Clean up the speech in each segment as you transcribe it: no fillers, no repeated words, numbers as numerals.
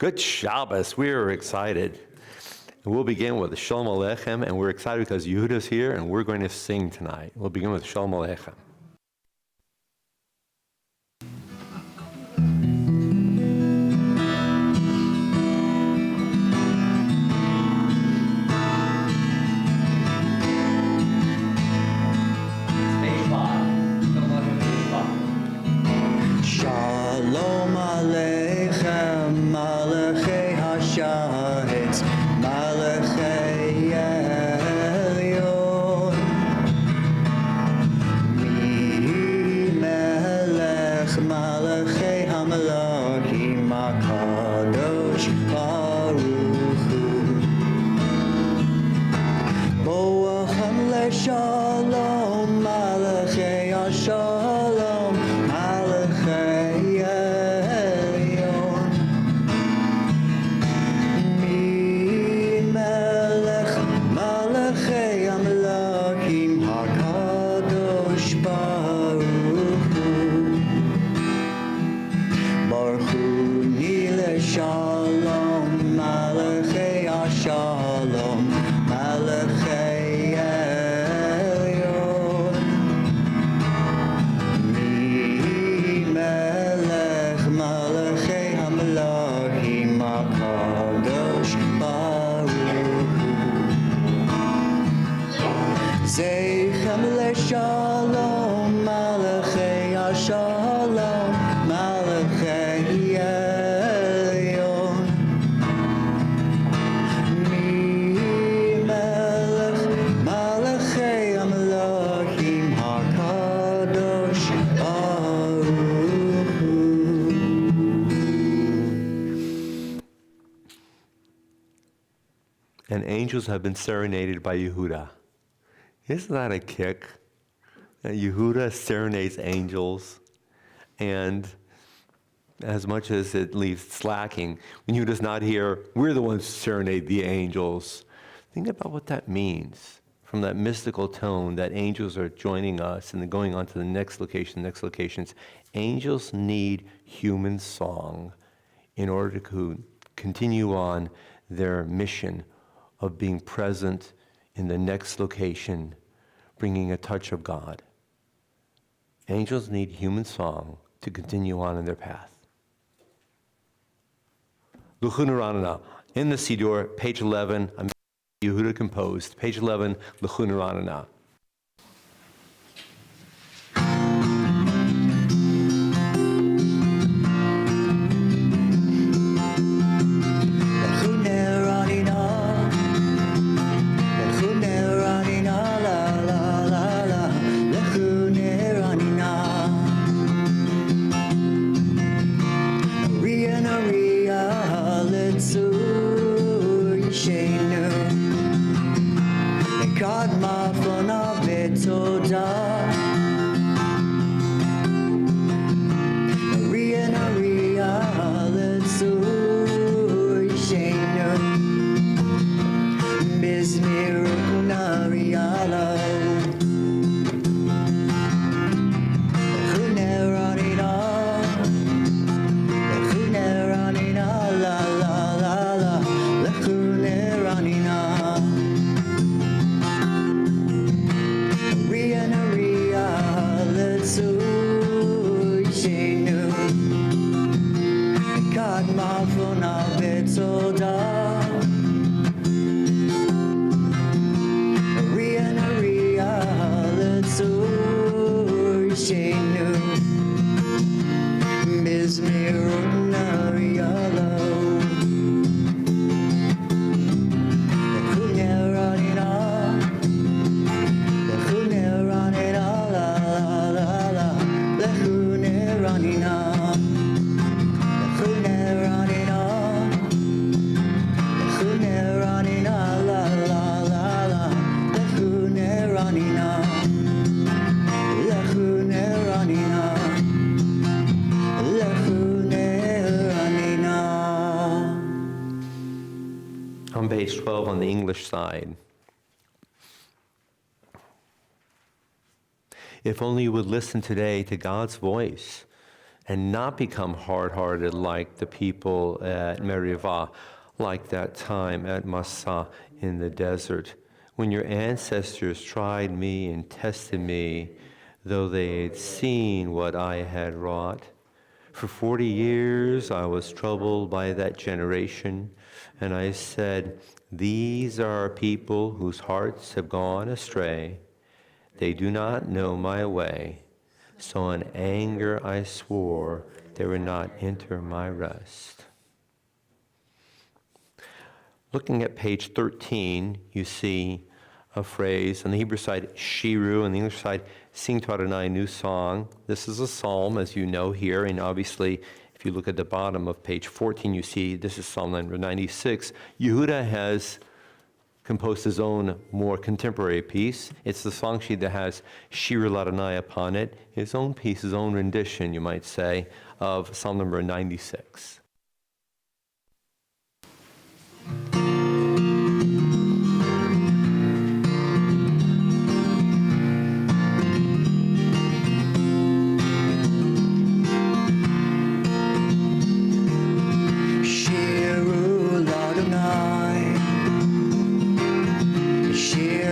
Good Shabbos. We are excited. We'll begin with Shalom Aleichem, and we're excited because Yehuda's here, and we're going to sing tonight. We'll begin with Shalom Aleichem. Shalom Aleichem, Malachei HaShayetz, Malachei Elyon. Mi Melech, Malachei HaMelachim, HaKadosh Baruch Hu. Boachem leShalom, Malachei HaShalom, Malachei Elyon. Mi Melech, Malachei HaMelachim, HaKadosh Baruch Hu. Baruch Hu Ni leShalom, Malachei HaShalom, Malachei Elyon. Mi Melech, Malachei HaMelachim, HaKadosh Baruch Hu. Zeichem leShalom, Malachei HaShalom, Malachei Elyon. Mi Melech, Malachei HaMelachim, HaKadosh Baruch Hu. And angels have been serenaded by Yehuda. Isn't that a kick? That Yehuda serenades angels, and as much as it leaves slacking, when Yehuda's not here, we're the ones who serenade the angels. Think about what that means from that mystical tone that angels are joining us and then going on to the next locations. Angels need human song in order to continue on their mission of being present in the next location, bringing a touch of God. Angels need human song to continue on in their path. L'chunu Ranana, in the Siddur, page 11, Yehuda composed, page 11, L'chunu Ranana. God ma von Avetoda Maria Letzu Ishenu Bizmir Nariala Chuneranina la la la la Lechuneranina God ma von Avetoda Maria Letzu Ishenu Bizmir Nariala On page 12 on the English side. If only you would listen today to God's voice, and not become hard-hearted like the people at Merivah, like that time at Massah in the desert, when your ancestors tried me and tested me, though they had seen what I had wrought. For 40 years I was troubled by that generation, and I said, these are people whose hearts have gone astray. They do not know my way. So in anger I swore they would not enter my rest. Looking at page 13, you see a phrase on the Hebrew side, shiru, on the English side, sing to Adonai, new song. This is a psalm, as you know here, and obviously, if you look at the bottom of page 14, you see this is Psalm number 96. Yehuda has composed his own more contemporary piece. It's the song sheet that has Shir Adonai upon it, his own piece, his own rendition, you might say, of Psalm number 96.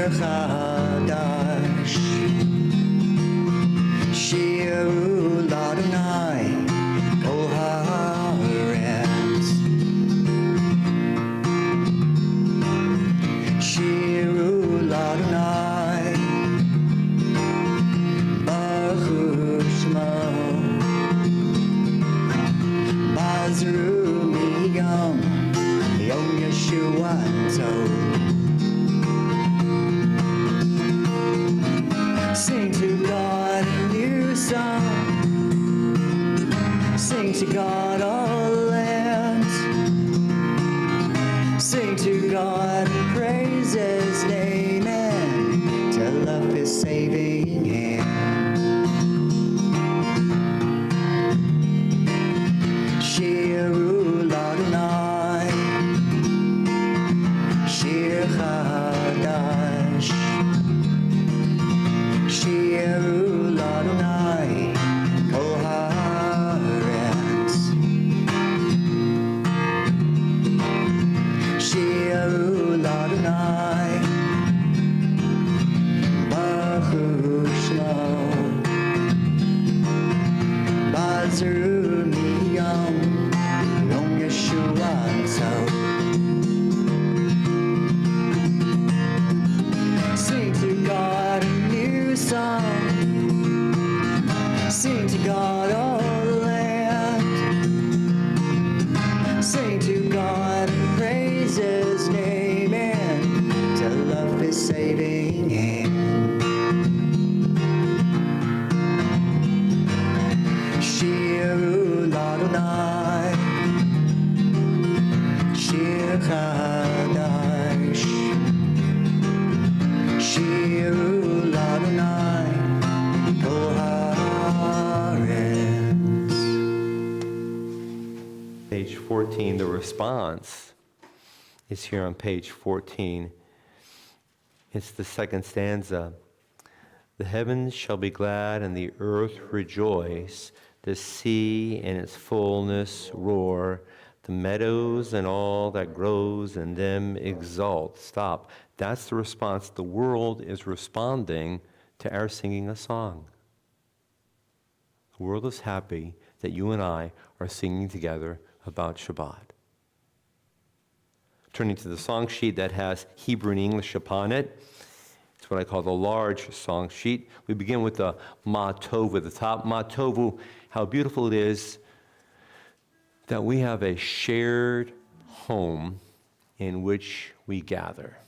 Chadash, Shiru Ladonai, Kol Haaretz, Shiru Ladonai, Baruch Shmo, Bazru Miyam, Yom Yeshuato. Sing to God a new song. Sing to God all lands. Sing to God and praise His name and tell of His saving hand. Shiru Ladonai, Shir Chadash. Shiru Ladonai, Kol Haaretz. Shiru Ladonai, Baruch Shmo, Bazru Miyam, Yom Yeshuato. Sing to God a new song. Sing to God all the land. Sing to God and praise His name and tell of His saving hand. Shiru Ladonai, Shir Chadash, Shiru Ladonai, Kol Haaretz. Page 14, the response is here on page 14. It's the second stanza. The heavens shall be glad and the earth rejoice. The sea and its fullness roar. The meadows and all that grows in them exult. Stop. That's the response. The world is responding to our singing a song. The world is happy that you and I are singing together about Shabbat. Turning to the song sheet that has Hebrew and English upon it, it's what I call the large song sheet. We begin with the Ma Tovu at the top. Ma Tovu, how beautiful it is that we have a shared home in which we gather.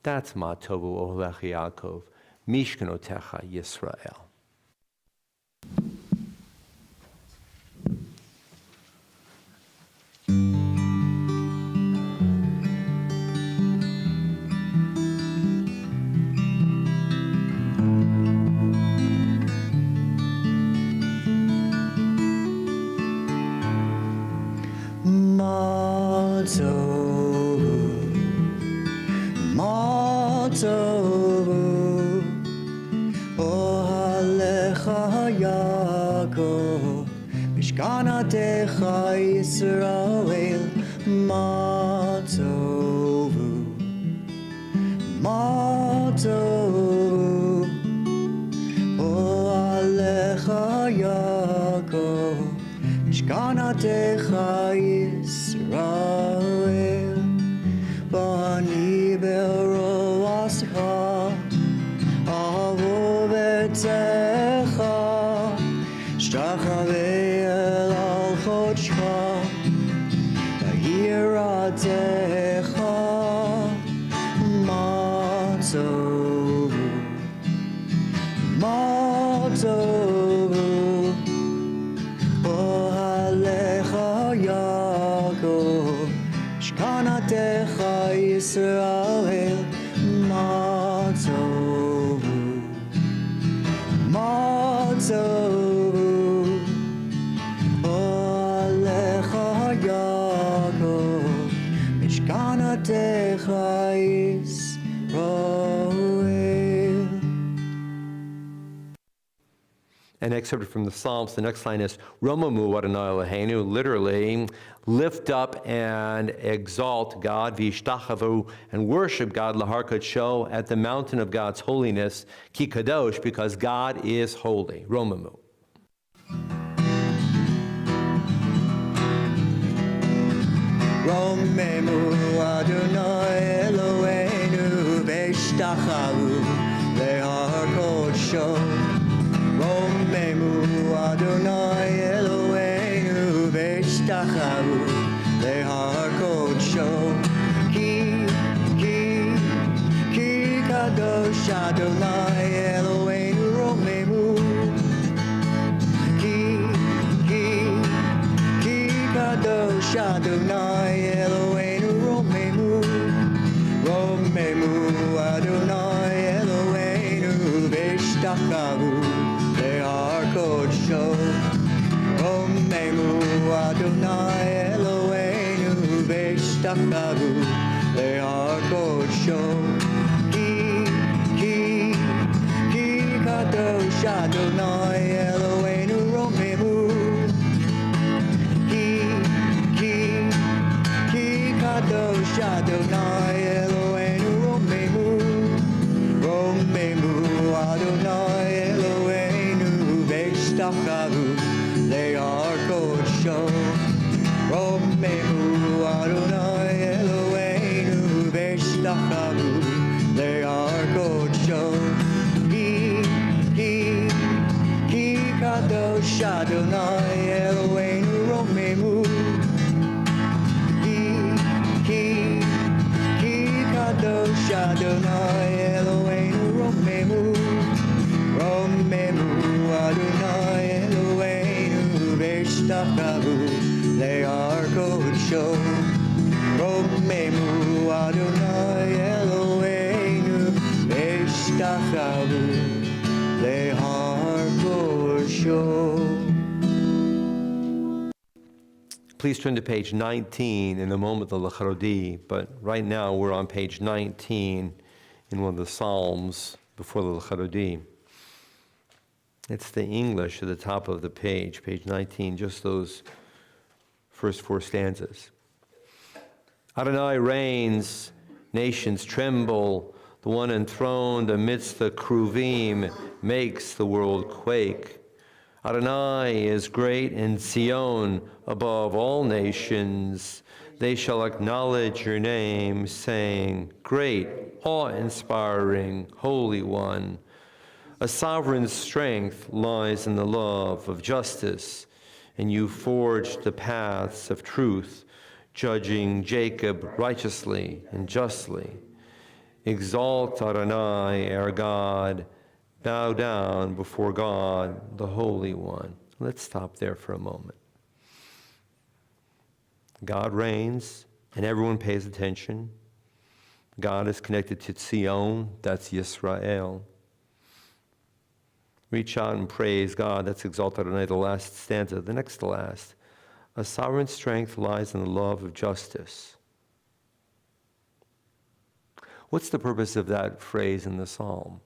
That's Ma Tovu Olech Yaakov, Mishkanotecha Yisrael. Shkanatecha Yisrael Ma tovu Ma tovu Alecha Yaakov Shkanatecha Yisrael Bani beroascha Avovetecha Shtrachavei el al chodshcha Vayiratecha Ma tovu Ma tovu Ohalecha Yaakov Shkanatecha Yisrael Ma tovu Ma tovu Ohalecha Yaakov Mishkanatecha Yisrael. An excerpt from the Psalms. The next line is, Romamu Adonai Eloheinu, literally, lift up and exalt God, v'yishtachavu, and worship God, lahar kadsho, at the mountain of God's holiness, ki kadosh, because God is holy. Romamu. Romemu Adonai Eloheinu V'yishtachavu lehar kodsho. Romemu Adonai Eloheinu V'yishtachavu lehar kodsho. Ki kadosh Adonai Eloheinu Romemu. Ki kadosh Adonai Eloheinu Romemu. Romemu Adonai Eloheinu V'yishtachavu lehar kodsho. Romemu Adonai Eloheinu V'yishtachavu lehar kodsho. Ki kadosh Adonai Eloheinu Romemu. Ki kadosh Adonai Eloheinu Romemu. Romemu Adonai Eloheinu V'yishtachavu lehar kodsho. Romemu Adonai Eloheinu V'yishtachavu lehar kodsho. Ki kadosh Adonai Eloheinu Romemu. Ki kadosh Adonai Eloheinu Romemu. Romemu Adonai Eloheinu V'yishtachavu lehar kodsho. Romemu Adonai Eloheinu V'yishtachavu lehar kodsho. Please turn to page 19 in a moment, the Lecharodi, but right now we're on page 19 in one of the Psalms before the Lecharodi. It's the English at the top of the page 19, just those first four stanzas. Adonai reigns, nations tremble, the one enthroned amidst the Kruvim makes the world quake. Adonai is great in Zion above all nations. They shall acknowledge your name, saying, Great, awe-inspiring, Holy One. A sovereign strength lies in the love of justice, and you forged the paths of truth, judging Jacob righteously and justly. Exalt Adonai, our God. Bow down before God, the Holy One. Let's stop there for a moment. God reigns, and everyone pays attention. God is connected to Zion, that's Yisrael. Reach out and praise God, that's exalted Adonai, the last stanza, the next to last. A sovereign strength lies in the love of justice. What's the purpose of that phrase in the psalm?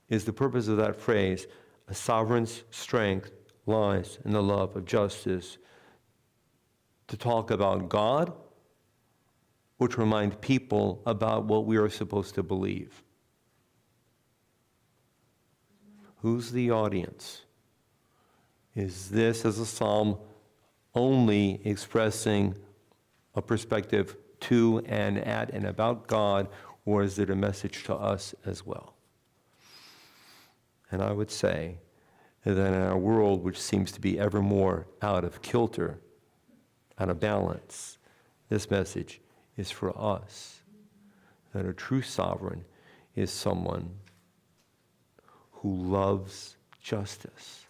Is the purpose of that phrase, a sovereign's strength lies and the love of justice, to talk about God, or to remind people about what we are supposed to believe? Who's the audience? Is this, as a psalm, only expressing a perspective to and at and about God, or is it a message to us as well? And I would say that in our world, which seems to be ever more out of kilter, out of balance, this message is for us, that a true sovereign is someone who loves justice.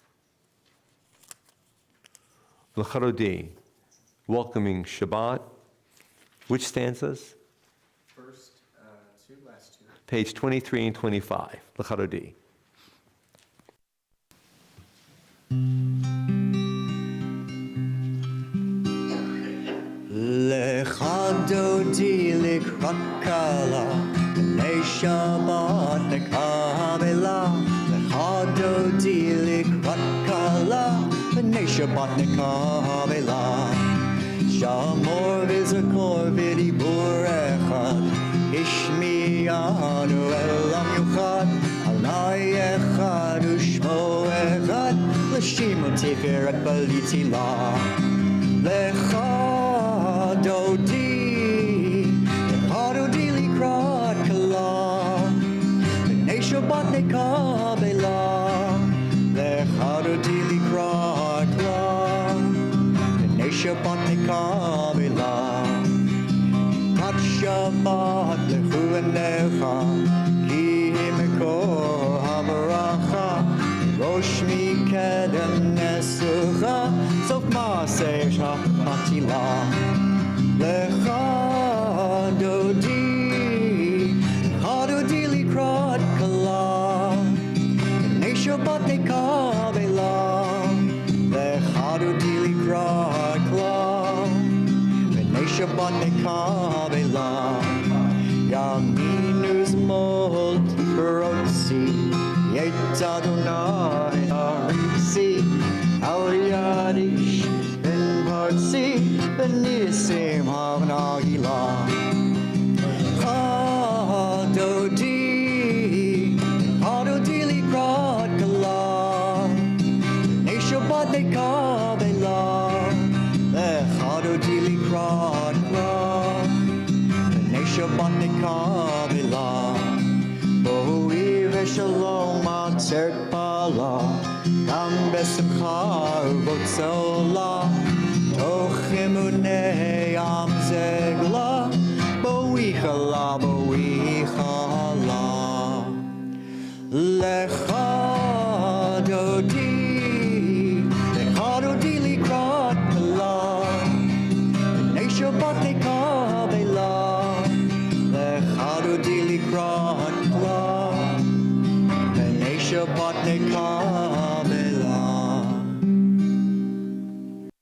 L'charodi, welcoming Shabbat. Which stanzas? First two, last two. Page 23 and 25, L'charodi. Lecha dodi likrat kala, B'nei Shabbat nekabela. Lecha dodi likrat kala, B'nei Shabbat nekabela. Shamor v'zakor v'dibur echad, Ishmiyanu elam yuchad, Alai echad u'shmo echad, L'shimo tiferet b'litila. Lecha dodi likrat kala, B'nei Shabbat nekabela. Lecha dodi likrat kala, B'nei Shabbat nekabela. Kat Shabbat lechu enecha, Ki himeko havaracha, Rosh mikedem nesucha, Sof maaseh shapatila. Lecha dodi likrat kala, B'nei Shabbat nekabela. Lecha dodi likrat kala, B'nei Shabbat nekabela. Yaminu zmol tifrotzi, Yet Adonai arisi, Al yadish ben parsi, Ben nisim havnagila. Hadodi likrat kala, B'nei Shabbat nekabela. Hadodi likrat kala, B'nei Shabbat nekabela. Bohi v'shalom atzert pala, Gam besimcha uvotzola, Toch emunei am zegla, Bohi chala. Lecha dodi likrat kala, B'nei Shabbat nekabela. Lecha dodi likrat kala, B'nei Shabbat nekabela.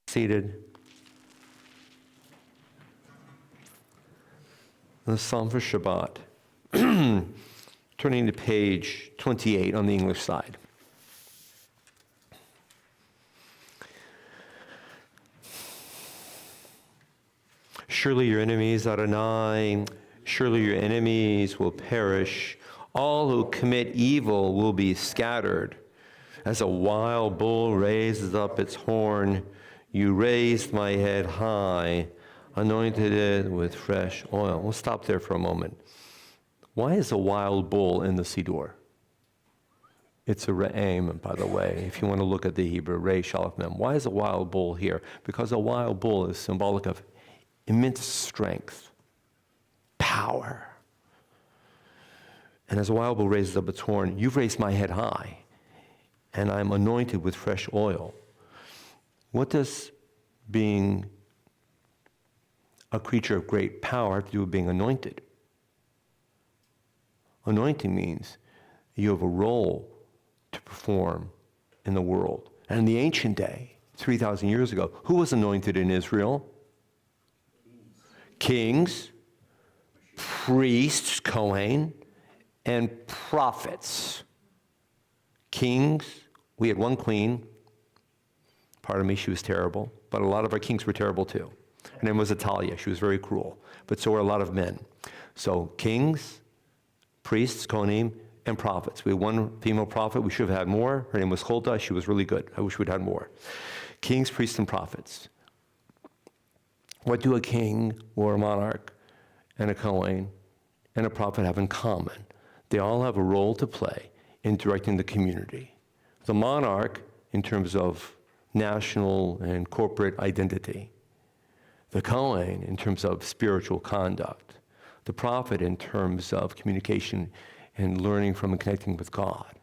Seated. The Psalm for Shabbat. Turning to page 28 on the English side. Surely your enemies, Adonai, surely your enemies will perish. All who commit evil will be scattered. As a wild bull raises up its horn, you raised my head high, anointed it with fresh oil. We'll stop there for a moment. Why is a wild bull in the Siddur? It's a re'em, by the way, if you want to look at the Hebrew, Rei Shalaf Mem. Why is a wild bull here? Because a wild bull is symbolic of immense strength, power. And as a wild bull raises up its horn, you've raised my head high, and I'm anointed with fresh oil. What does being a creature of great power have to do with being anointed? Anointing means you have a role to perform in the world. And in the ancient day, 3,000 years ago, who was anointed in Israel? Kings, priests, Kohen, and prophets. Kings, we had one queen, Pardon me, she was terrible. But a lot of our kings were terrible too. Her name was Atalia. She was very cruel. But so were a lot of men. So kings, priests, Kohanim, and prophets. We had one female prophet. We should have had more. Her name was Huldah. She was really good. I wish we'd had more. Kings, priests, and prophets. What do a king or a monarch and a Kohen and a prophet have in common? They all have a role to play in directing the community. The monarch, in terms of national and corporate identity. The Kohen, in terms of spiritual conduct. The prophet, in terms of communication and learning from and connecting with God.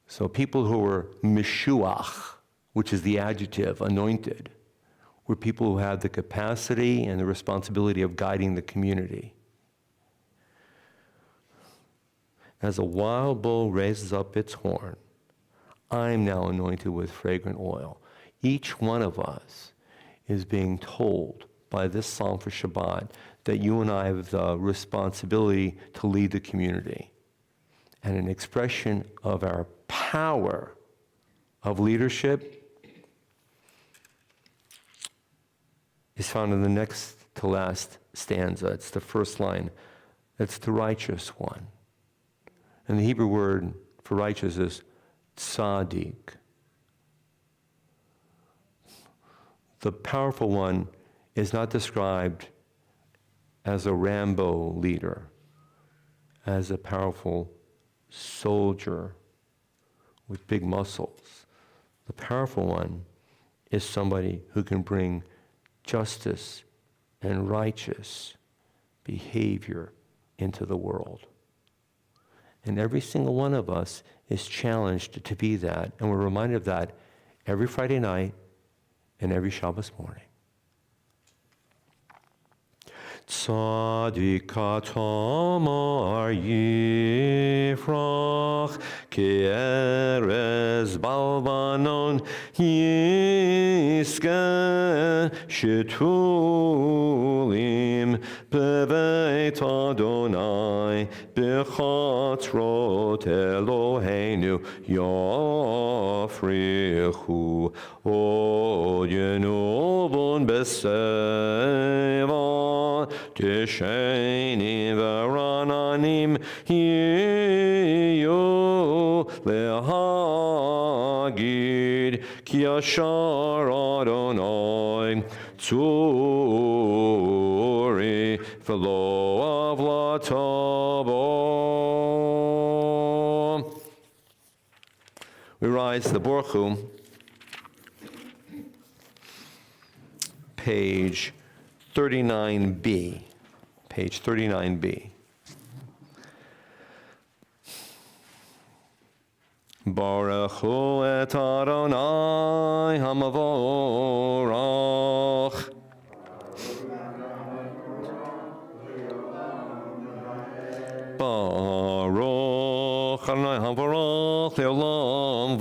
So people who were mishuach, which is the adjective, anointed, were people who had the capacity and the responsibility of guiding the community. As a wild bull raises up its horn, I'm now anointed with fragrant oil. Each one of us is being told by this psalm for Shabbat that you and I have the responsibility to lead the community. And an expression of our power of leadership is found in the next to last stanza. It's the first line. It's the righteous one. And the Hebrew word for righteous is tzaddik. The powerful one is not described as a Rambo leader, as a powerful soldier with big muscles. The powerful one is somebody who can bring justice and righteous behavior into the world. And every single one of us is challenged to be that, and we're reminded of that every Friday night and every Shabbos morning. Tzadik tamar yifrach ke'erez balbanon yiska shetulim beveit Adonai bechatzrot Eloheinu yafrichu od yenubun beseva Tisheni v'rananim hiyu lehagid ki yashar Adonai tzuri v'lo avlatavo. We rise to the Borchu, page 39b. Page 39b. Baruch hu et Adonai hamavorach. Baruch Adonai hamavorach le'olam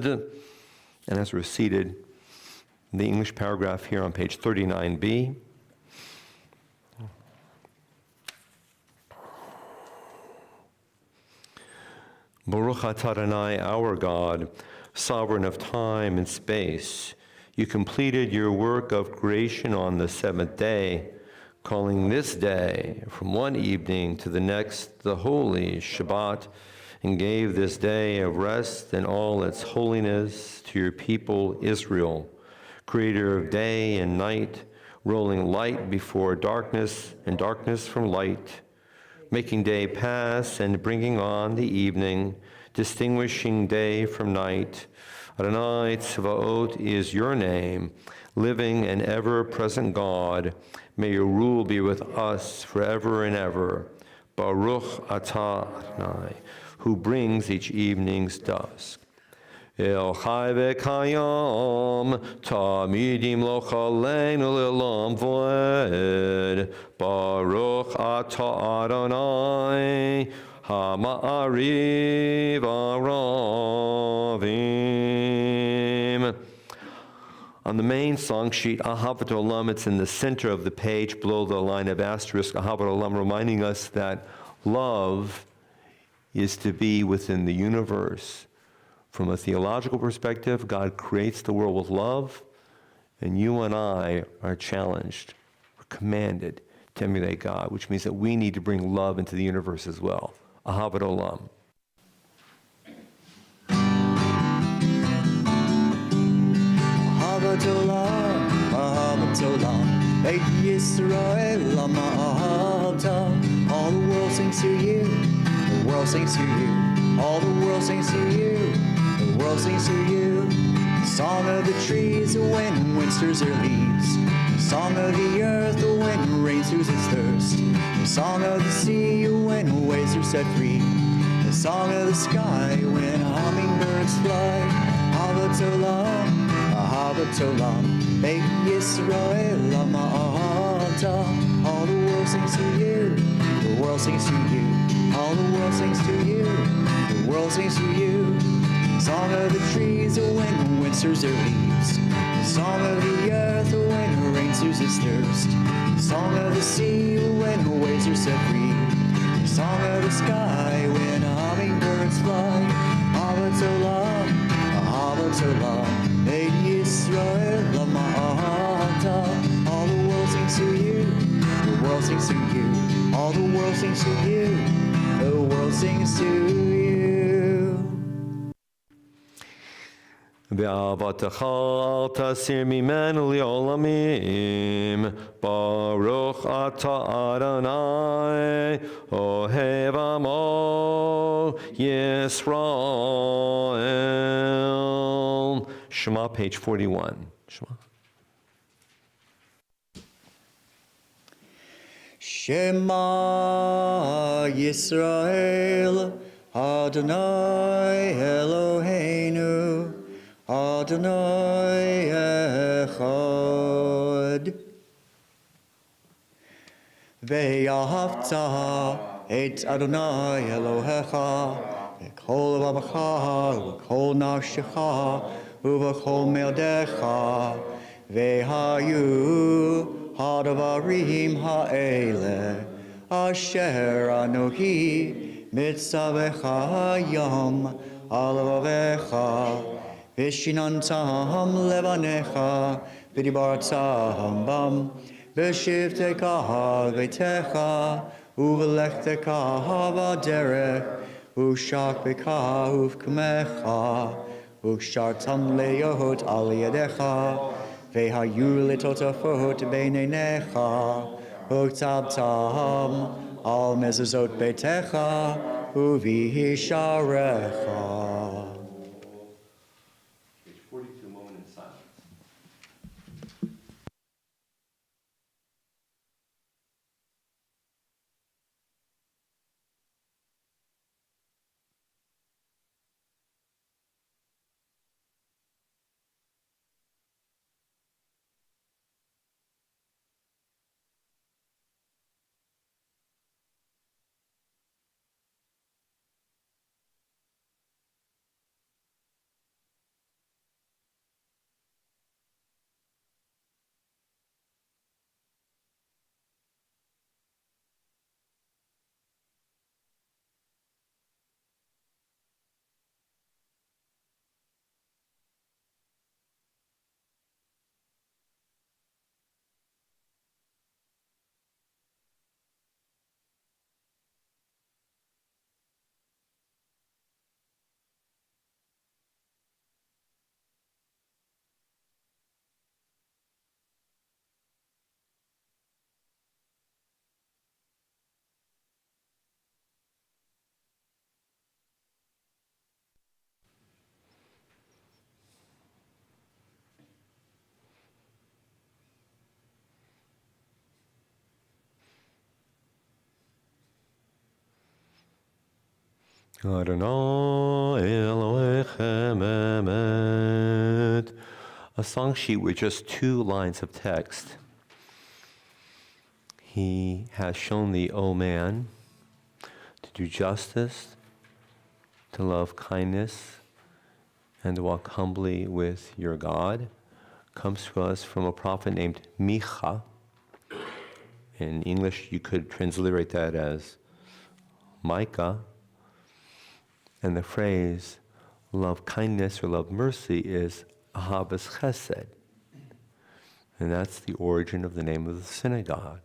v'ed. And as we're seated, the English paragraph here on page 39b. Baruch atah Adonai, our God, sovereign of time and space. You completed your work of creation on the seventh day, calling this day from one evening to the next the holy Shabbat, and gave this day of rest and all its holiness to your people Israel, creator of day and night, rolling light before darkness and darkness from light, making day pass and bringing on the evening, distinguishing day from night. Adonai Tzvaot is your name, living and ever-present God. May your rule be with us forever and ever. Baruch atah Adonai, who brings each evening's dusk. El Chai v'Kayam, Tamidim lo chaleinu le'olam v'ed. Baruch atah Adonai, Hama'ariv aravim. On the main song sheet, Ahavas Olam, it's in the center of the page below the line of asterisk, Ahavas Olam, reminding us that love is to be within the universe From a theological perspective, God creates the world with love, and you and I are challenged, we're commanded to emulate God, which means that we need to bring love into the universe as well. Ahavat Olam. Ahavat Olam, Ahavat Olam, Beit Yisrael, Lama Ahavta. All the world sings to you, the world sings to you. All the world sings to you, the world sings to you. The song of the trees, the wind stirs their leaves. The song of the earth, the wind rains soothes its thirst. The song of the sea, when waves are set free. The song of the sky, when hummingbirds fly. Ahavat Olam, Ahavat Olam, Beit Yisrael, Lama Ahavta. All the world sings to you, the world sings to you. All the world sings to you, the world sings to you. The song of the trees, the wind stirs their leaves. The song of the earth, the wind rains soothes its thirst. The song of the sea, when waves are set free. The song of the sky, when hummingbirds fly. Ahavat Olam, Ahavat Olam, Beit Yisrael, Lama Ahavta. All the world sings to you, the world sings to you. All the world sings to you, the world sings to you. Ve'avatecha al tasir mimenu li'olamim. Baruch atah Adonai, ohev amo Yisrael. Shema, page 41. Shema. Shema Yisrael, Adonai Eloheinu, Adonai Echad. Ve'ahavta et Adonai Elohecha, v'kol avacha, v'kol nafshecha, uv'kol meodecha, ve'hayu Hadavarim ha'ele, asher anohi mitzavecha hayom alavavecha, vishinantam levanecha, vidibartam bam, vishivtecha vetecha, uvelechtecha vaderech, ushakbecha uvkmecha, ushartam leyot al yadecha, Ve'hayu litotafot beinenecha, uktabtam al mezuzot betecha, uvihisharecha. Page 42, moment in silence. Adonai Elohechem emet. A song sheet with just 2 lines of text. He has shown thee, O man, to do justice, to love kindness, and to walk humbly with your God. Comes to us from a prophet named Micha. In English, you could transliterate that as Micah. And the phrase, love kindness or love mercy is Ahavas Chesed. And that's the origin of the name of the synagogue.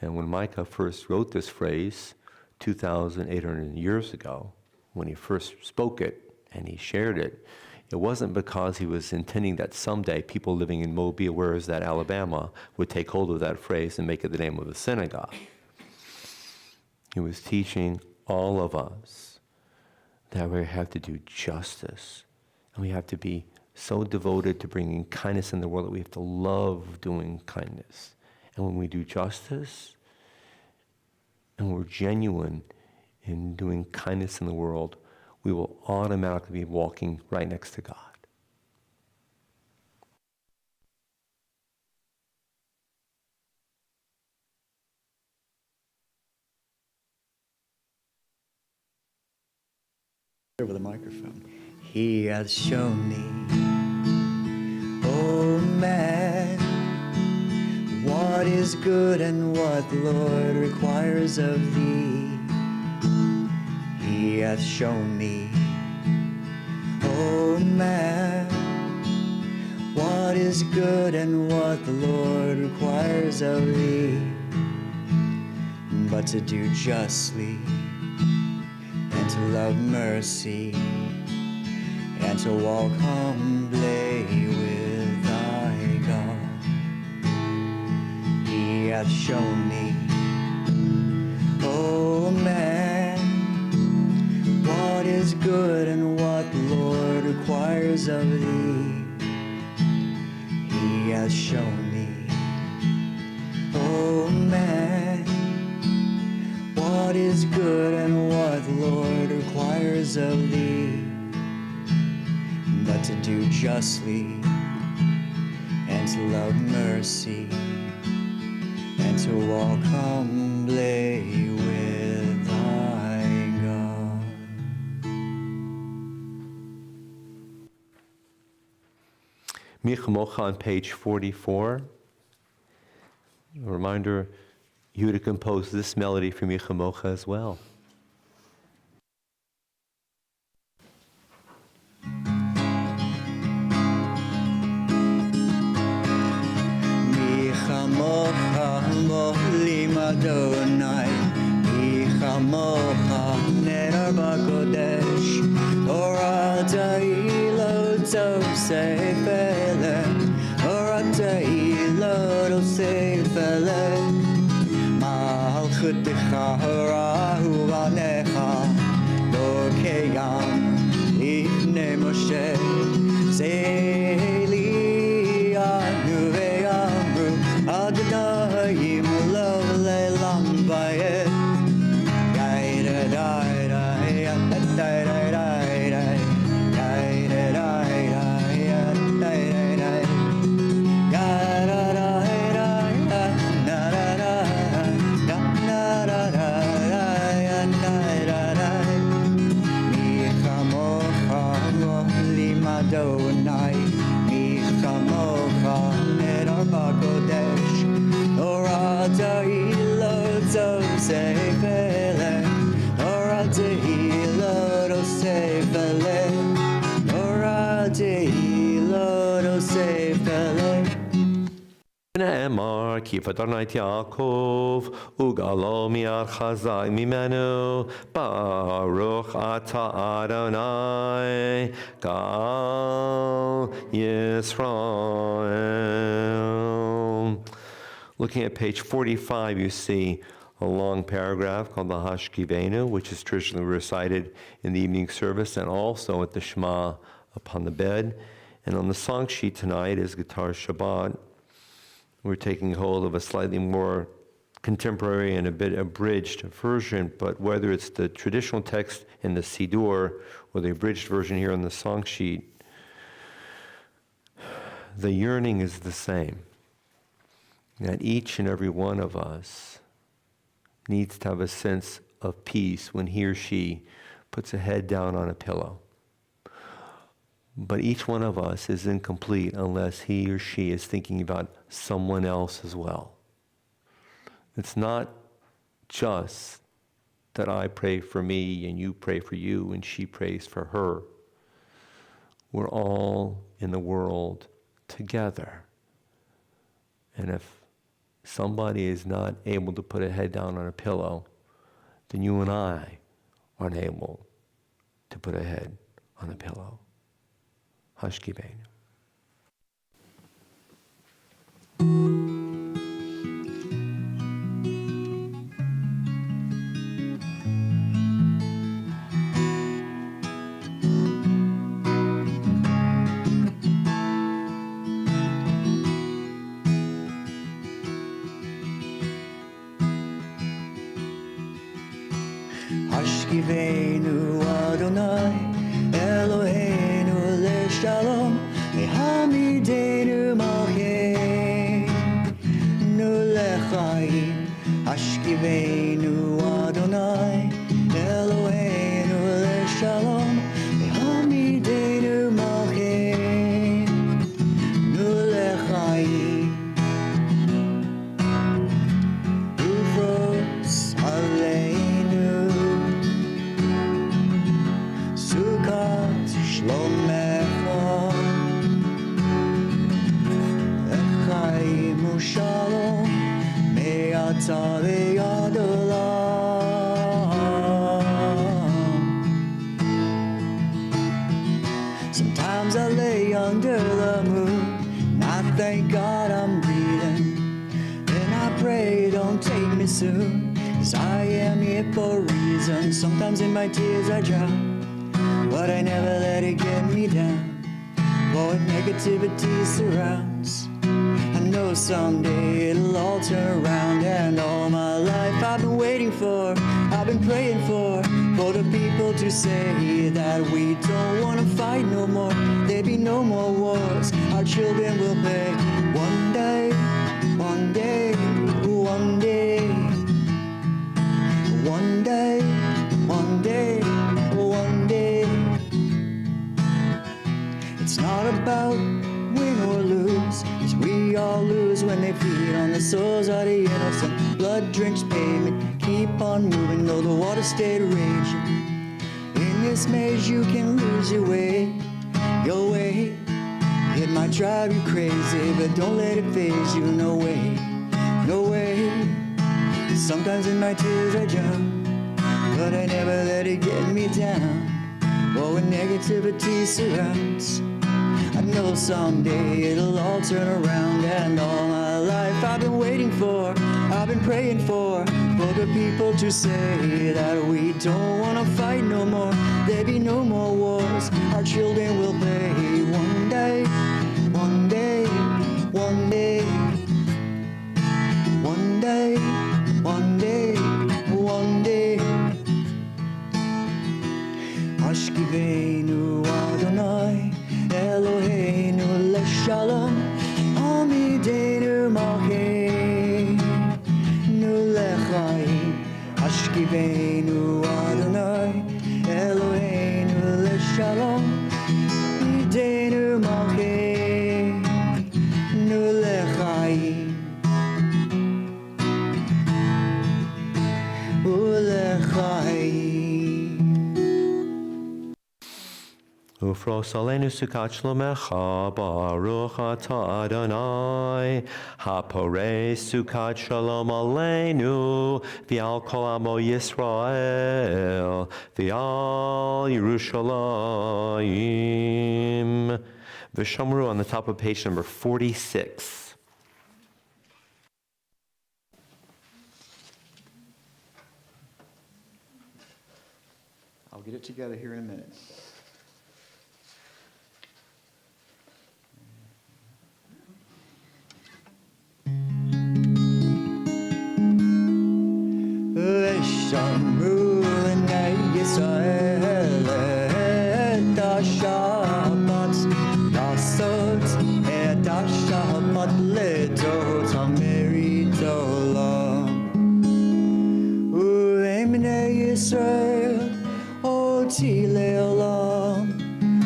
And when Micah first wrote this phrase 2,800 years ago, when he first spoke it and he shared it, it wasn't because he was intending that someday people living in Mobile, where is that, Alabama, would take hold of that phrase and make it the name of the synagogue. He was teaching all of us that we have to do justice, and we have to be so devoted to bringing kindness in the world that we have to love doing kindness. And when we do justice, and we're genuine in doing kindness in the world, we will automatically be walking right next to God. Over the microphone. He has shown me, oh man, what is good and what the Lord requires of thee. He hath shown me, oh man, what is good and what the Lord requires of thee, but to do justly, and to love mercy, and to walk humbly with thy God. He hath shown me, oh man, what is good and what the Lord requires of thee. He hath shown me, oh man, what is good and what the Lord requires of thee, but to do justly, and to love mercy, and to walk humbly with thy God. Mi Chamocha on page 44. A reminder, you to compose this melody for Mi Chamocha as well. Mi chamocha mo'lim Adonai, mi chamocha ner b'kodesh, Torah ta'ilot tosefele, Torah ta'ilot tosefele, Malchut b'chara u'vanecha, Borkeyam ifnei Moshe, Zeili anu ve'amru, Adonai imolov le'lam vayet, Adonai, mi chamocha nedar b'kodesh, Torah ta'ilot tosefele, Torah ta'ilot tosefele, Torah ta'ilot tosefele. נאמר כי פטרנו את יעקב וגאלו מיד חזק ממנו ברוך אתה אדוני גאל Yisrael. Looking at page 45, you see a long paragraph called the Hashkivenu, which is traditionally recited in the evening service and also at the Shema upon the bed. And on the song sheet tonight is Guitar Shabbat. We're taking hold of a slightly more contemporary and a bit abridged version, but whether it's the traditional text in the Siddur or the abridged version here on the song sheet, the yearning is the same. That each and every one of us needs to have a sense of peace when he or she puts a head down on a pillow. But each one of us is incomplete unless he or she is thinking about someone else as well. It's not just that I pray for me and you pray for you and she prays for her. we're all in the world together. And if somebody is not able to put a head down on a pillow, then you and I aren't able to put a head on a pillow. Hashkibeinu. Hashkiveinu Adonai Eloheinu leShalom Mehamidenu Malkeinu leChaim Hashkiveinu Adonai Eloheinu leShalom Mehamidenu Malkeinu leChaim Ufros Aleinu Sukkot Shlomecha Echaim Ushalom Me'ata ve'ad olam. Sometimes I lay under the moon and I thank God I'm breathing. Then I pray, don't take me soon, 'cause I am here for a reason. Sometimes in my tears I drown, but I never let it get me down. What negativity surrounds, I know someday it'll all turn around. And all my life I've been waiting for, I've been praying for the people to say that we don't want to fight no more. There'll be no more wars, our children will pay. One day, one day, one day, one day, one day, one day. It's not about win or lose, 'cause we all lose when they feed on the souls of the innocent. Blood-drenched pavement, keep on moving though the water stayed raging. In this maze you can lose your way, your way. It might drive you crazy, but don't let it faze you, no way, no way. Sometimes in my tears I drown, but I never let it get me down. Well, when negativity surrounds, I know someday it'll all turn around. And all my life I've been waiting for, I've been praying for the people to say that we don't want to fight no more. There'll be no more wars, our children will pay. One day, one day, one day, one day, one day, one day. Hashkiveinu Adonai Eloheinu leShalom Hamidenu Malkeinu leChaim Hashkiveinu Adonai Eloheinu leShalom Hamidenu Malkeinu leChaim uleChaim. Ufros aleinu sukat shlomecha, baruch atah Adonai, haporei sukat shalom aleinu, v'al kol amo Yisrael, v'al Yerushalayim. V'shamru on the top of page number 46. I'll get it together here in a minute. Veshamru b'nei Yisrael et ha-Shabbat לעשות את השבת לדורות המריד עולם. ובני ישראל אותי לעולם,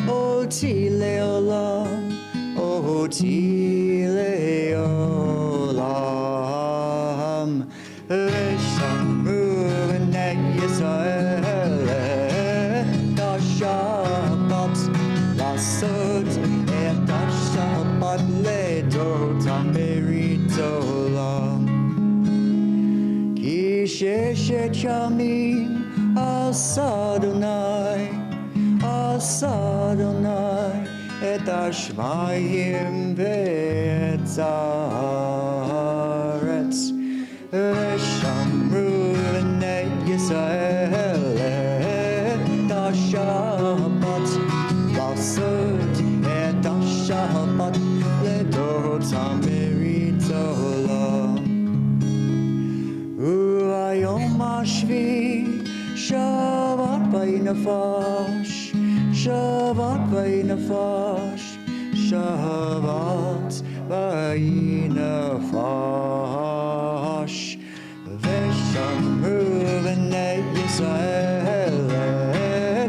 אותי לעולם, אותי לעולם. ושמרו בני ישראל את השבת לעשות לדורותם בריתו עולם. כי ששת ימים עשה אדוני את השמיים ואת הארץ, ושמרו בני ישראל את השבת, לעשות את השבת לדורותם בריתו עולם. וביום השביעי שבת וינפש, שבת וינפש, שבת וינפש. ושמרו בני ישראל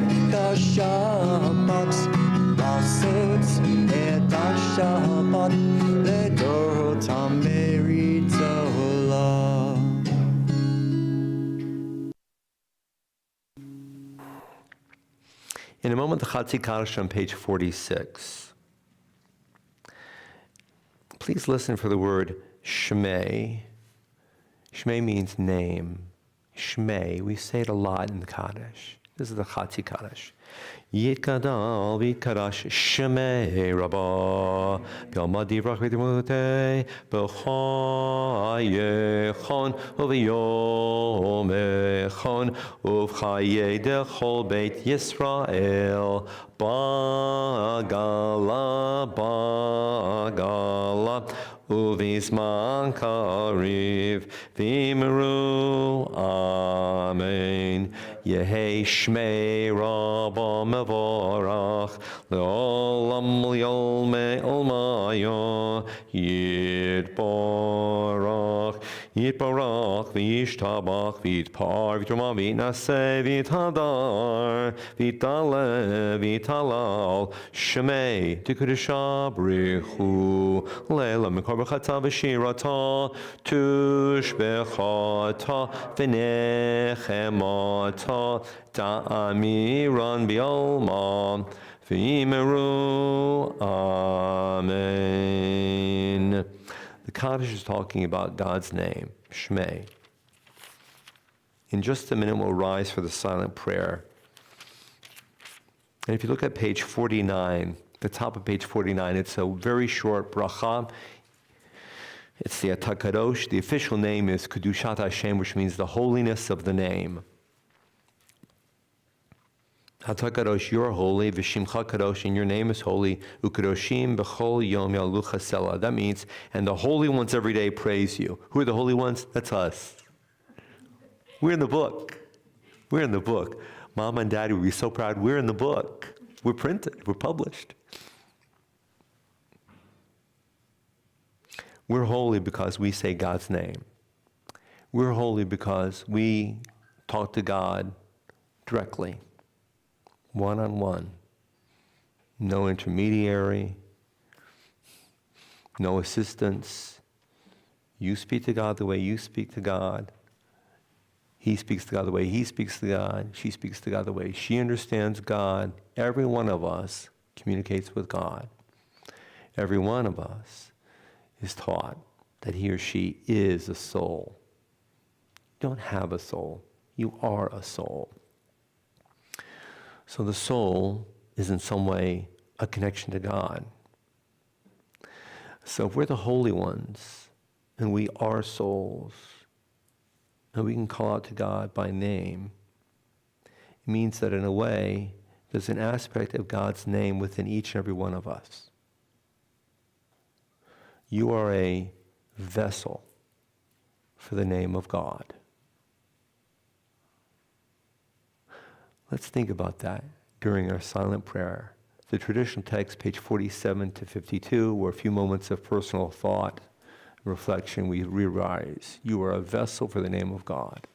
את השבת, לעשות את השבת לדורותם בריתו עולם. In a moment, the Chatzi Kaddish on page 46. Please listen for the word Shmei. Shmei means name. Shmei, we say it a lot in the Kaddish. This is the Chatzi Kaddish. Yitkadal v'yitkadash Shmei Rabbah B'yalma divrach v'yidimutei b'chayechon u'v'yom echon u'v'chayei dechol beit Yisrael ba'gala Uvizman kariv v'imru amen. Yehei shmei rabba mevorach le'olam li'olmei olmaya yitbarach v'yishtabach v'yitpar v'yitramah v'yitnaseh v'yithadar v'yitale v'yitalal shmei t'kedusha brichu le'la mikor b'chata v'shirata tushbechata v'nechemata ta'amiran bi'alma v'imeru amen. The Kaddish is talking about God's name, Shmei. In just a minute, we'll rise for the silent prayer. And if you look at page 49, the top of page 49, it's a very short bracha. It's the Atah Kadosh. The official name is Kedushat Hashem, which means the holiness of the name. Atah Kadosh, you're holy. V'shimcha Kadosh, and your name is holy. Ukadoshim b'chol yom yalucha sela. That means, and the holy ones every day praise you. Who are the holy ones? That's us. We're in the book. We're in the book. Mom and Daddy would be so proud. We're in the book. We're printed. We're published. We're holy because we say God's name. We're holy because we talk to God directly, one-on-one. No intermediary, no assistance. You speak to God the way you speak to God. He speaks to God the way he speaks to God. She speaks to God the way she understands God. Every one of us communicates with God. Every one of us is taught that he or she is a soul. You don't have a soul. You are a soul. So the soul is in some way a connection to God. So if we're the holy ones and we are souls, and we can call out to God by name, it means that in a way, there's an aspect of God's name within each and every one of us. You are a vessel for the name of God. Let's think about that during our silent prayer. The traditional text, page 47 to 52, were a few moments of personal thought, reflection. We re-rise. You are a vessel for the name of God.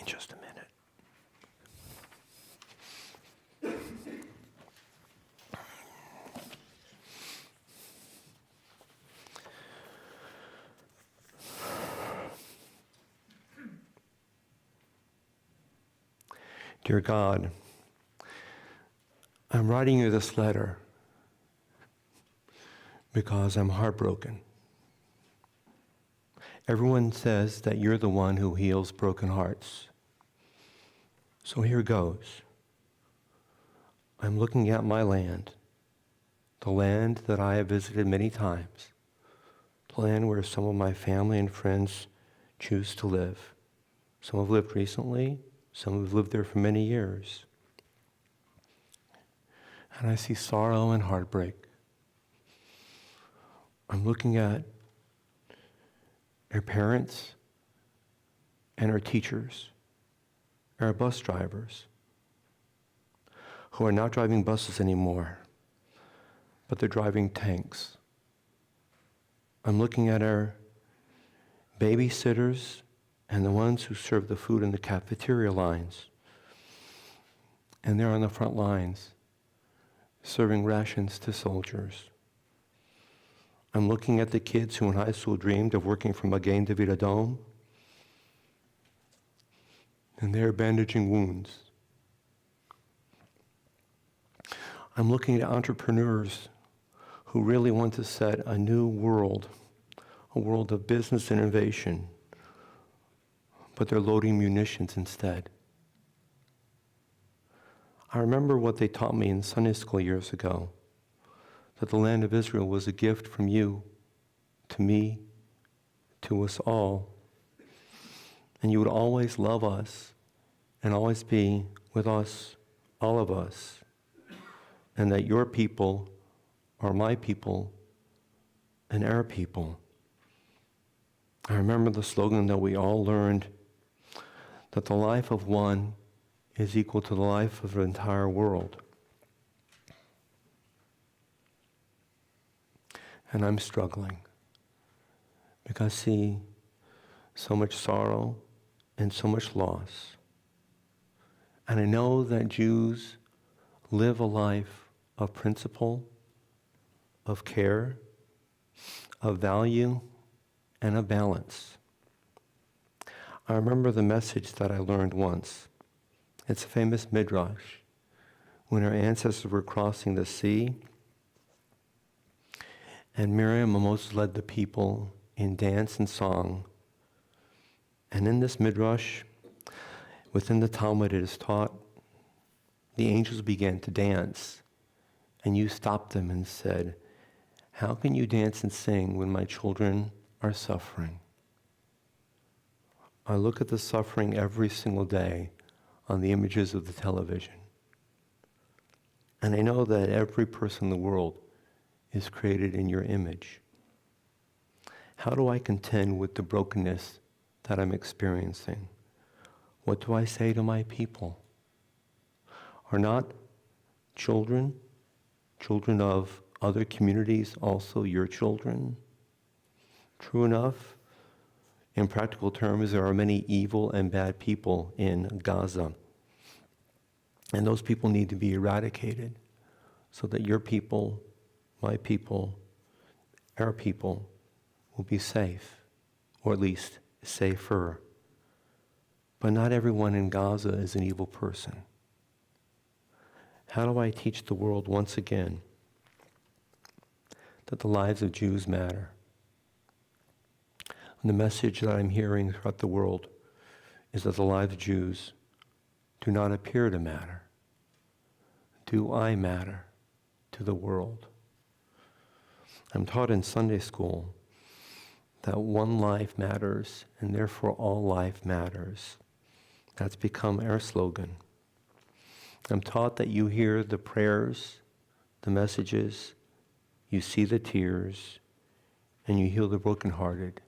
just a minute. Dear God, I'm writing you this letter because I'm heartbroken. Everyone says that you're the one who heals broken hearts. So here goes. I'm looking at my land, the land that I have visited many times, the land where some of my family and friends choose to live. Some have lived recently, some have lived there for many years. And I see sorrow and heartbreak. I'm looking at our parents and our teachers, our bus drivers, who are not driving buses anymore, but they're driving tanks. I'm looking at our babysitters and the ones who serve the food in the cafeteria lines. And they're on the front lines, serving rations to soldiers. I'm looking at the kids who in high school dreamed of working for Magen David Adom, and they're bandaging wounds. I'm looking at entrepreneurs who really want to set a new world, a world of business innovation, but they're loading munitions instead. I remember what they taught me in Sunday school years ago, that the land of Israel was a gift from you, to me, to us all. And you would always love us and always be with us, all of us. And that your people are my people and our people. I remember the slogan that we all learned, that the life of one is equal to the life of the entire world. And I'm struggling because I see so much sorrow and so much loss. And I know that Jews live a life of principle, of care, of value, and of balance. I remember the message that I learned once. It's a famous midrash. When our ancestors were crossing the sea, and Miriam and Moses led the people in dance and song. And in this midrash, within the Talmud it is taught, the angels began to dance. And you stopped them and said, how can you dance and sing when my children are suffering? I look at the suffering every single day on the images of the television. And I know that every person in the world is created in your image. How do I contend with the brokenness that I'm experiencing? What do I say to my people? Are not children of other communities also your children? True enough, in practical terms, there are many evil and bad people in Gaza. And those people need to be eradicated so that your people, my people, our people will be safe, or at least safer. But not everyone in Gaza is an evil person. How do I teach the world once again that the lives of Jews matter? And the message that I'm hearing throughout the world is that the lives of Jews do not appear to matter. Do I matter to the world? I'm taught in Sunday school that one life matters and therefore all life matters. That's become our slogan. I'm taught that you hear the prayers, the messages, you see the tears, and you heal the brokenhearted.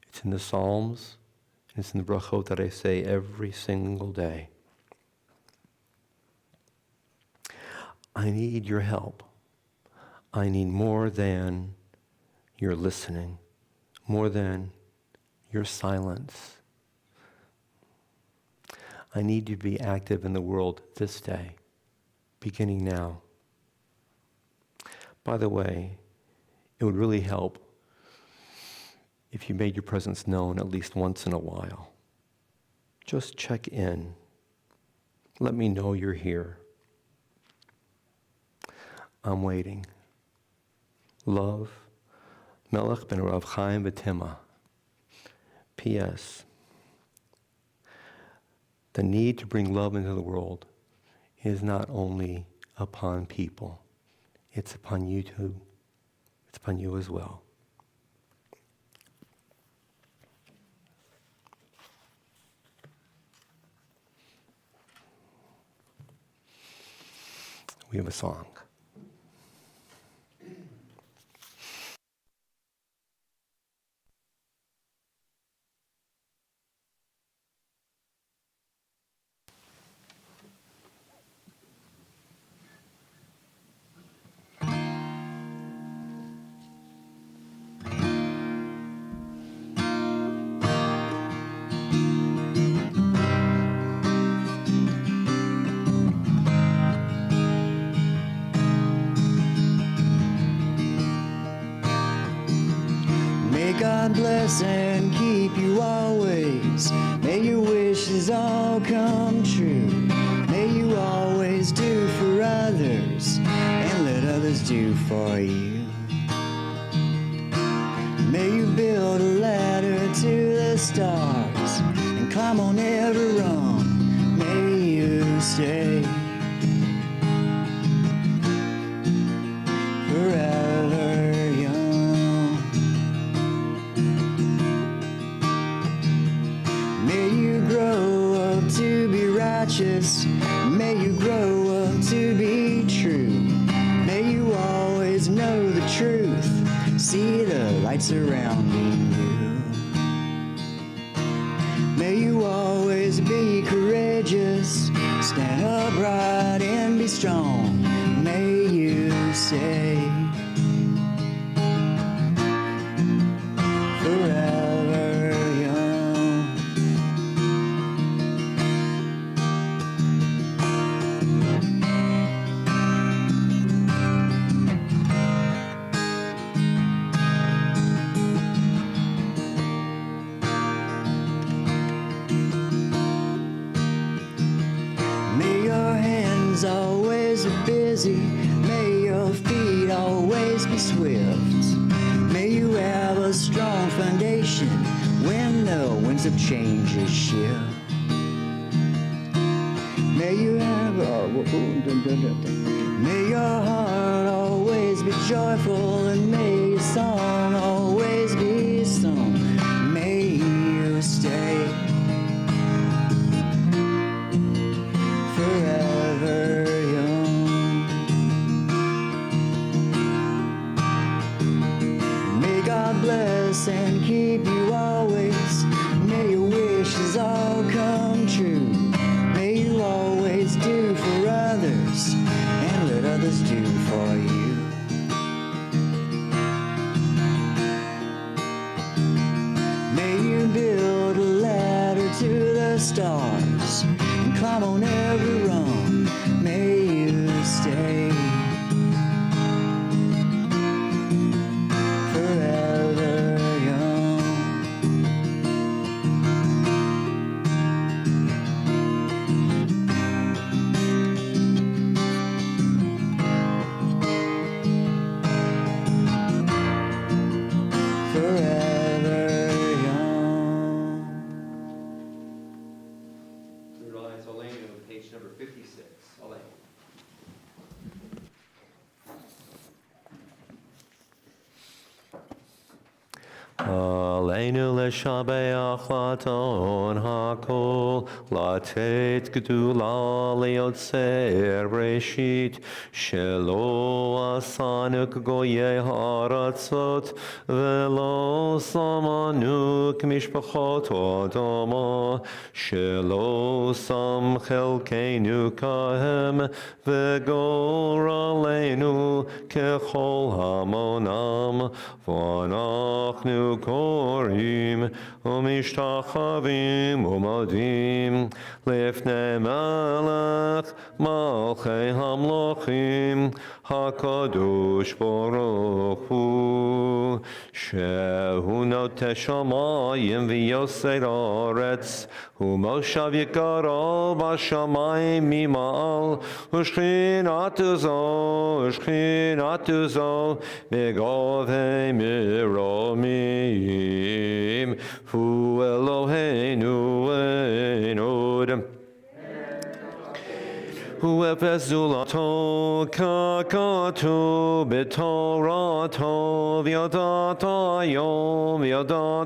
It's in the Psalms, and it's in the brachot that I say every single day. I need your help. I need more than your listening, more than your silence. I need you to be active in the world this day, beginning now. By the way, it would really help if you made your presence known at least once in a while. Just check in. Let me know you're here. I'm waiting. Love, Melech ben Rav Chaim V'Tima. P.S. The need to bring love into the world is not only upon people. It's upon you too. It's upon you as well. We have a song. May God bless and keep you always. May your wishes all come true. May you always do for others and let others do for you. May you build a ladder to the stars and climb on every rung. May you stay forever young. May you grow up to be righteous. May you grow up to be true. May you always know the truth. See the light surrounding you. May you always be courageous. Stand upright and be strong. May you say forever young. May your hands always be busy. May your feet always be swift. May you have a strong foundation when the winds of change shift. May you have may your heart always be joyful, and may your song always be sung. May you stay forever young. May God bless and keep you always. May your wishes all come true. May you always do for others and let others do for you. May you build a ladder to the stars and climb on every rung. May you stay forever young. Forever young. We rise, Elaine, on page number 56. Elaine. Aleinu leshabeach laton hakol, latet gdula leotzer breshit, shelo asanuk goyei haratzot, velo samanuk mishpachot odoma, shelo sam chelkeinu kahem, vegor aleinu kechol hamonam, v'anachnu שיכורים ומשתחווים ומודים לפני מלך מלכי המלכים הקדוש ברוך הוא שהוא נוטה שמיים ויוסד הארץ ומושב יקרו בשמיים ממעל ושכינתו זו בגובה מרומים הוא אלוהינו אין עוד הוא אפס זולתו ככתוב בתורתו וידעת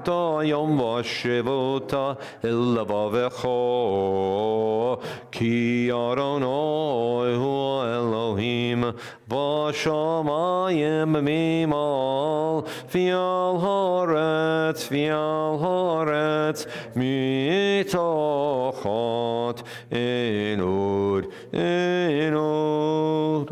היום ושבת אל לבבך כי אדוני הוא אלוהים בשמיים ממעל ועל הארץ מתחת אין עוד אין עוד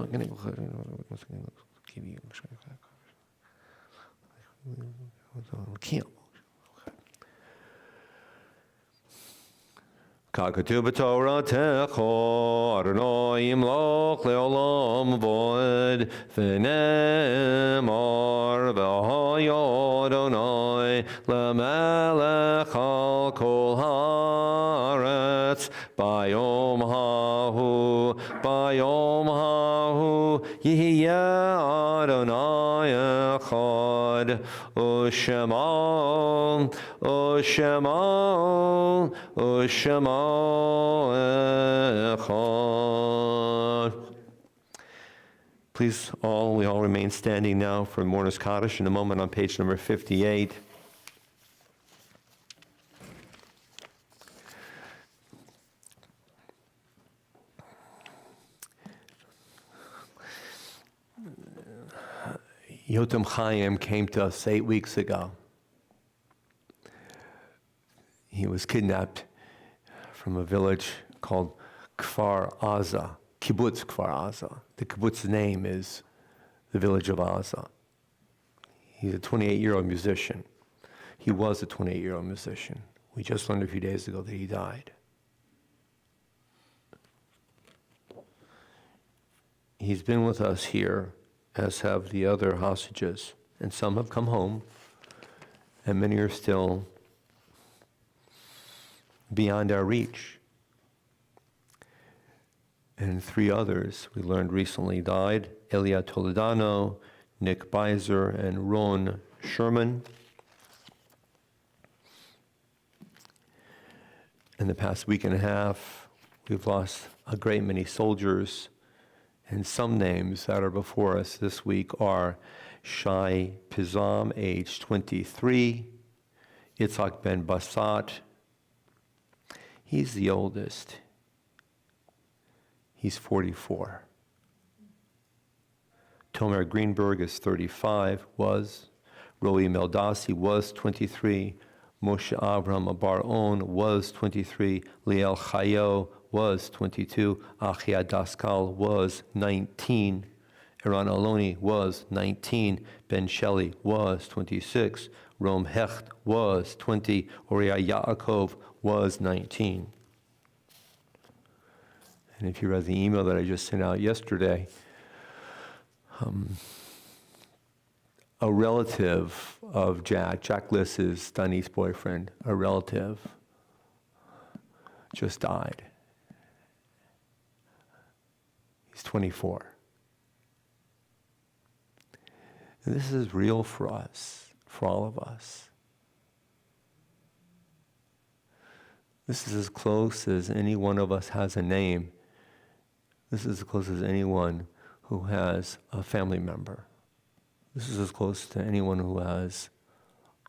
ככתוב בתורתך, אדוני ימלוך לעולם ועד, ונאמר, והיה אדוני למלך על כל הארץ, ביום ההוא יהיה אדוני אחד, ושמו echad. Please, we all remain standing now for Mourner's Kaddish in a moment on page number 58. Yotam Chaim came to us 8 weeks ago. He was kidnapped from a village called Kfar Aza, Kibbutz Kfar Aza. The kibbutz name is the village of Aza. He's a 28-year-old musician. He was a 28-year-old musician. We just learned a few days ago that he died. He's been with us here, as have the other hostages, and some have come home, and many are still beyond our reach. And 3 others we learned recently died: Elia Toledano, Nick Beiser, and Ron Sherman. In the past week and a half, we've lost a great many soldiers, and some names that are before us this week are Shai Pizam, age 23, Yitzhak Ben Basat. He's the oldest. He's 44. Tomer Greenberg is 35, was. Roy Meldasi was 23. Moshe Avram Bar-On was 23. Liel Chayo was 22. Achia Daskal was 19. Eran Aloni was 19. Ben Shelley was 26. Rom Hecht was 20. Uriah Yaakov was 19. And if you read the email that I just sent out yesterday, a relative of Jack Liss's Danny's boyfriend, a relative, just died. He's 24. And this is real for us, for all of us. This is as close as any one of us has a name. This is as close as anyone who has a family member. This is as close to anyone who has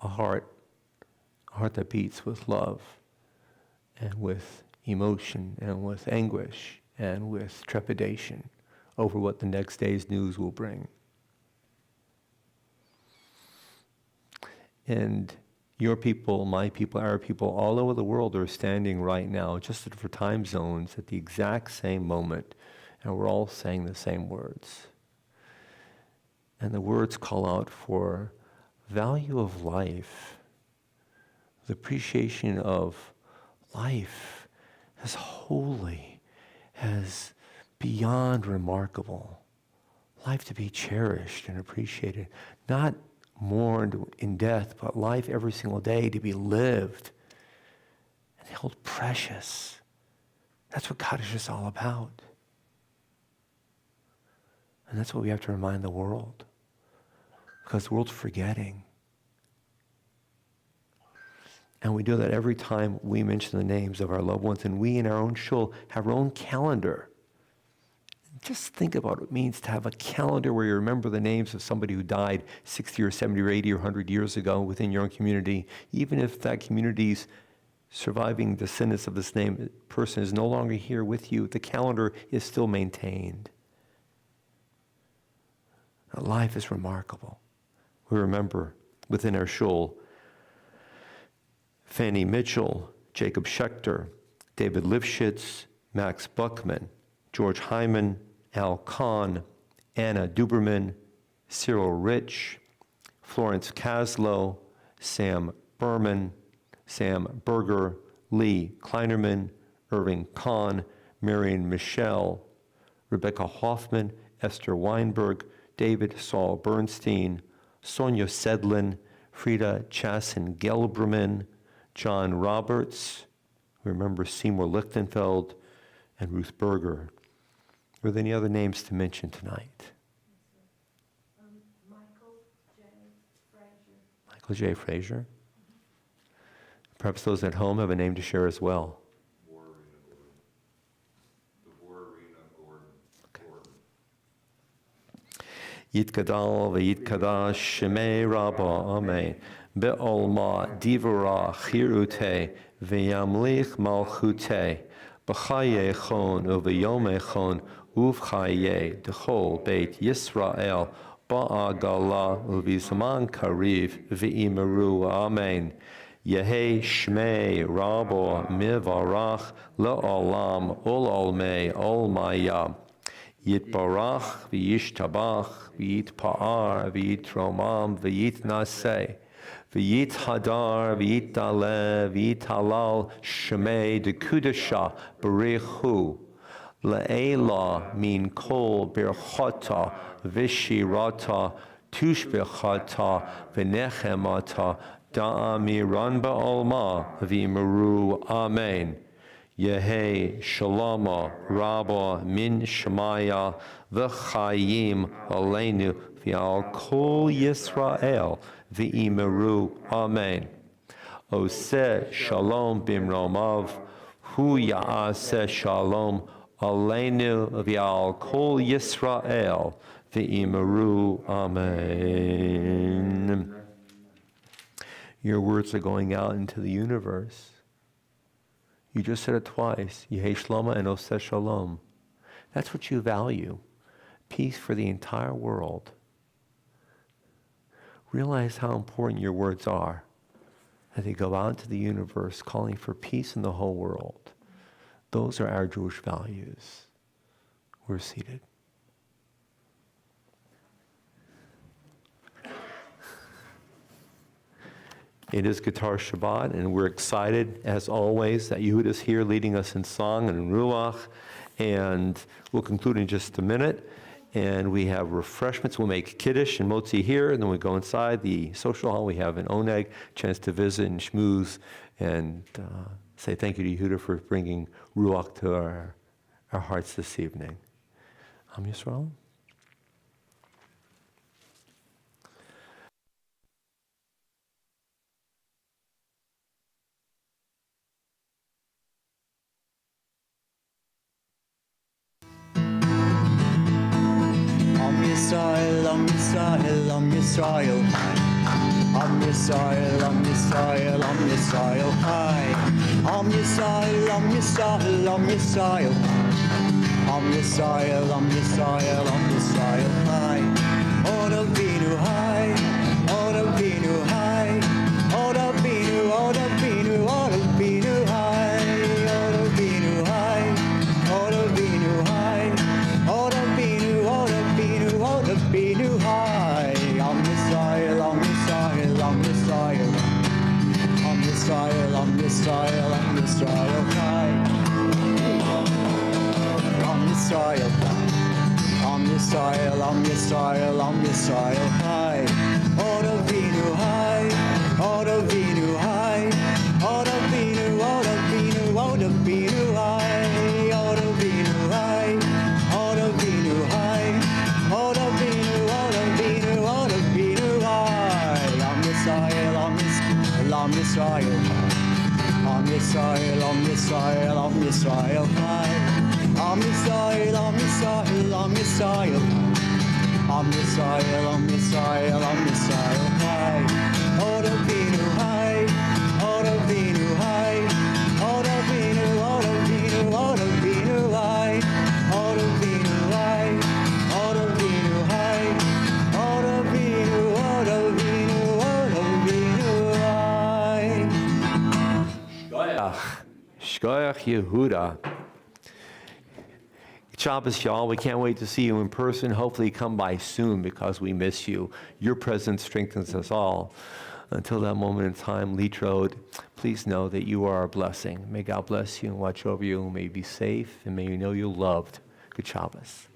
a heart that beats with love and with emotion and with anguish and with trepidation over what the next day's news will bring. And your people, my people, our people, all over the world are standing right now, just for time zones, at the exact same moment, and we're all saying the same words. And the words call out for value of life, the appreciation of life as holy, as beyond remarkable, life to be cherished and appreciated, not mourned in death, but life every single day to be lived and held precious. That's what Kaddish is all about. And that's what we have to remind the world, because the world's forgetting. And we do that every time we mention the names of our loved ones, and we in our own shul have our own calendar. Just think about what it means to have a calendar where you remember the names of somebody who died 60 or 70 or 80 or 100 years ago within your own community. Even if that community's surviving descendants of this name person is no longer here with you, the calendar is still maintained. Life is remarkable. We remember within our shul Fanny Mitchell, Jacob Schechter, David Lifshitz, Max Buckman, George Hyman, Al Kahn, Anna Duberman, Cyril Rich, Florence Kaslow, Sam Berman, Sam Berger, Lee Kleinerman, Irving Kahn, Marion Michelle, Rebecca Hoffman, Esther Weinberg, David Saul Bernstein, Sonia Sedlin, Frida Chasen Gelberman, John Roberts, remember Seymour Lichtenfeld, and Ruth Berger. Were there any other names to mention tonight? Michael J. Frazier. Michael J. Frazier. Perhaps those at home have a name to share as well. Yitkadal v'yitkadash shemei rabba, amen. Be'olma divara chirute v'yamlich malchute b'chaye chon u'v'yome chon uv'chaye d'chol beit Yisrael ba'agala u'v'zman kariv v'imeru, amen. Yehi shmei rabba mivarach le'olam ol'olmei olmaya. Yitbarach v'yishtabach v'yitpa'ar v'yitromam v'yitnaseh v'yithadar v'yitdaleh v'yithalal shemei dekudasha b'richu le'ela min kol birchata v'shirata tushbechata v'nechemata da'amiran ba'olma v'yimeru, amen. Yehi Shaloma Rabba Min Shemaya V'chayim Aleinu V'al Kol Yisrael V'imeru, amen. Oseh Shalom Bimromav Hu Ya'aseh Shalom Aleinu V'al Kol Yisrael V'imeru, amen. Your words are going out into the universe. You just said it twice, Yehi Shloma and Oseh Shalom. That's what you value, peace for the entire world. Realize how important your words are as they go out into the universe, calling for peace in the whole world. Those are our Jewish values. We're seated. It is Guitar Shabbat, and we're excited, as always, that Yehuda is here leading us in song and in Ruach. And we'll conclude in just a minute. And we have refreshments. We'll make Kiddush and Motzi here, and then we go inside the social hall. We have an Oneg, chance to visit and schmooze, and say thank you to Yehuda for bringing Ruach to our hearts this evening. Am Yisrael. Yisrael, Am Yisrael, Am Yisrael, Am Yisrael, Am Yisrael, Am Yisrael, High. Am Yisrael, Am Yisrael, Am Yisrael, Am Yisrael, Am Yisrael, Am Yisrael, High. Oda Binu, High. Oda Binu, High. Oda Binu, Oda Binu, Oda Binu, High. Oda Binu, High. Oda Binu, High. Oda Binu, Oda Binu, Oda Binu, High. Am Yisrael, Am Yisrael. Am Yisrael, Am Yisrael, Am Yisrael, Am Yisrael Chai. Am Yisrael, Am Yisrael, Am Yisrael, Am Yisrael Chai. Od Avinu Hai, Od Avinu Hai, Od Avinu, Od Avinu, Od Avinu Hai, Od Avinu Hai, Od Avinu Hai, Od Avinu, Od Avinu, Od Avinu Hai. Am Yisrael, Am Yisrael, Am Yisrael, Am Yisrael, Am Yisrael, Am Yisrael Hai. Am Yisrael, Am Yisrael, Am Yisrael, Am Yisrael, Am Yisrael, Am Yisrael Hai. Od Avinu Hai, Od Avinu Hai, Od Avinu, Od Avinu, Od Avinu Hai, Od Avinu Hai, Od Avinu Hai, Od Avinu, Od Avinu, Od Avinu Hai. Shkoyach Yehuda. Shabbos, y'all. We can't wait to see you in person. Hopefully come by soon because we miss you. Your presence strengthens us all. Until that moment in time, Litrode, please know that you are a blessing. May God bless you and watch over you. May you be safe and may you know you're loved. Good Shabbos.